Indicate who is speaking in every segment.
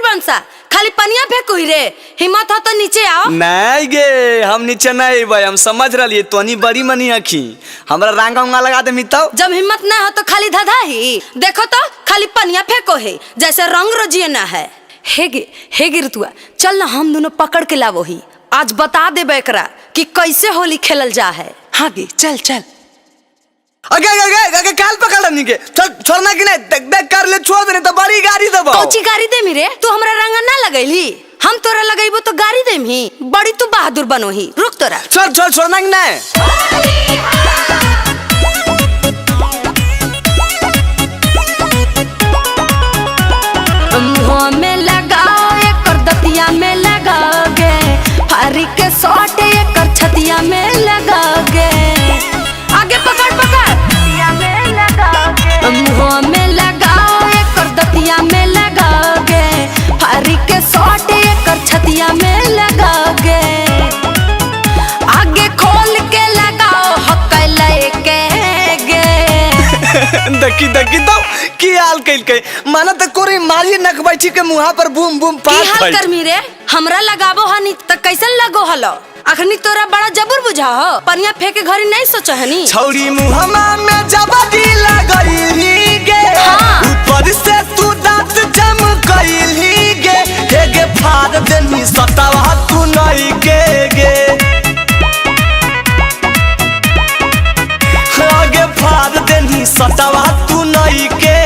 Speaker 1: बंसा खाली पनिया फेंकू रे। हिम्मत हो तो नीचे आओ।
Speaker 2: नहीं गे हम नीचे नहीं भाई, हम समझ रही तोनी बड़ी मनी आखी हमरा रंगा उंगा लगा दे मिताओ।
Speaker 1: जब हिम्मत ना हो तो खाली धधा ही देखो तो खाली पनिया फेंको है जैसे रंग रोजिए ना है। हे गे ऋतुआ चल ना हम दोनों पकड़ के लावो ही। आज बता दे एकरा कि कैसे होली खेलल जा है।
Speaker 3: हाँ गे चल चल।
Speaker 2: अगे अगे अगे काल पकड़ नहीं के छोड़ना कि नहीं देख देख कर ले छोड़ दे तो बड़ी गाड़ी दबो।
Speaker 1: कौची गाड़ी दे मेरे तू हमरा रंगा ना लगैली हम तोरा लगैबो तो गाड़ी देम ही। बड़ी तू बहादुर बनो ही रुक तोरा
Speaker 2: छोड़ छोड़ छोड़ना कि नहीं।
Speaker 1: मुँह में लगाओ एक दतिया में लगाओगे फारी के सोटे एक छतिया में लगाओगे। आगे पकड़ पकड़ मुँह में लगाओ एक दतिया में लगाओगे फारी के सोटे एक छतिया में लगाओगे। आगे खोल के लगाओ हक्का लेके गे।
Speaker 2: देखी देखी तो की हाल कैल के माना तो कोरी मारी नक बैठी के मुहा पर बूम बूम पास
Speaker 1: हाल कर मीरे हमरा लगाबो हनी त कैसन लगो हलो। अखनी तोरा बड़ा जबर बुझा हो पनिया फेंके घरी नहीं सोचो हनी।
Speaker 2: छौरी मुहमा में जबदी लगैली गे ऊपर से तू दांत चमकैली गे हे गे फाड़ देनी सतावा तू नहीं गे आगे फाड़ देनी सतावा तू नहीं गे।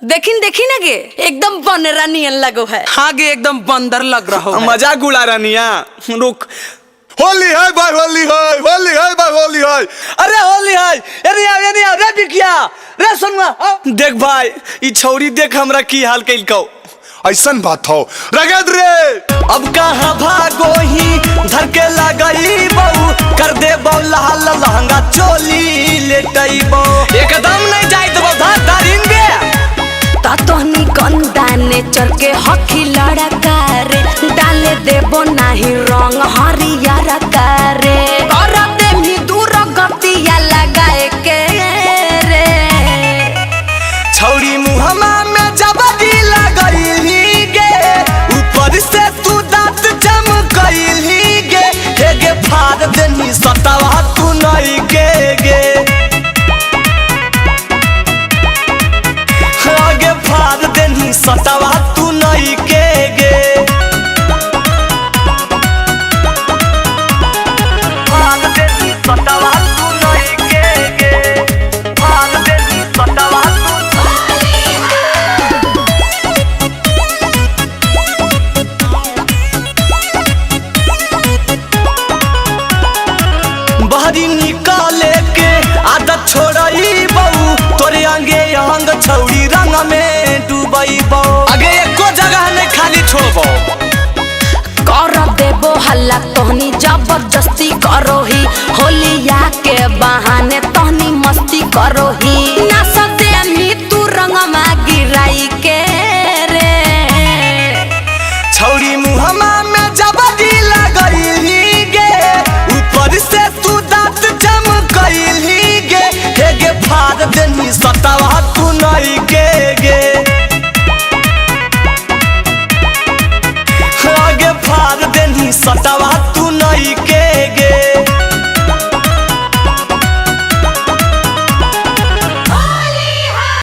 Speaker 1: देखिन देखी ना गे एकदम बनरा नियन लगो है।
Speaker 3: हाँ गे एकदम बंदर लग रहा हो।
Speaker 2: मजाक उड़ा रनिया रुक। होली है भाई होली है होली है भाई होली है अरे होली है रे बिकिया रे सुनवा देख भाई ई छौरी देख हमरा की हाल कैल कौ।
Speaker 4: ऐसन बात हो रगद रे
Speaker 2: अब कहाँ भागो ही धर के लगई बहू कर दे लाल लहंगा चोली लेटई बहू एकदम नहीं जाई तो धारिन बे
Speaker 1: तोहनी गंदा ने चर के हकी लड़का रे डाले देबो नाही रंग हरियर करे कर दे मी दूर गतिया लगाए के रे।
Speaker 2: छौरी मुहमा में जबदी लगैली गे ऊपर से तू दांत चमकैली गे हे गे फाड़ देनी सतावा तू नहीं गे आगे फाड़ देनी सतावा तू नहीं गे फाड़ देनी सतावा तू नहीं गे फाड़ देनी सतावा बहरी निकाले के आदत छोड़ई बहू तोरे अंगे अंग छौरी रंग में डूबई बहू आगे एको जगह नहीं खाली छोड़बो।
Speaker 1: कर देबो हल्ला तोहनी जबरदस्ती करो ही होलिया के बहाने तोहनी मस्ती करो ही ना सदे मी तू रंग में गिराई के रे।
Speaker 2: छौरी मुहमा में जबदी लगैली गे ऊपर से तू दांत चमकैली गे हे गे फाड़ देनी सतावा तू नहीं गे आगे फाड़ देनी सतावा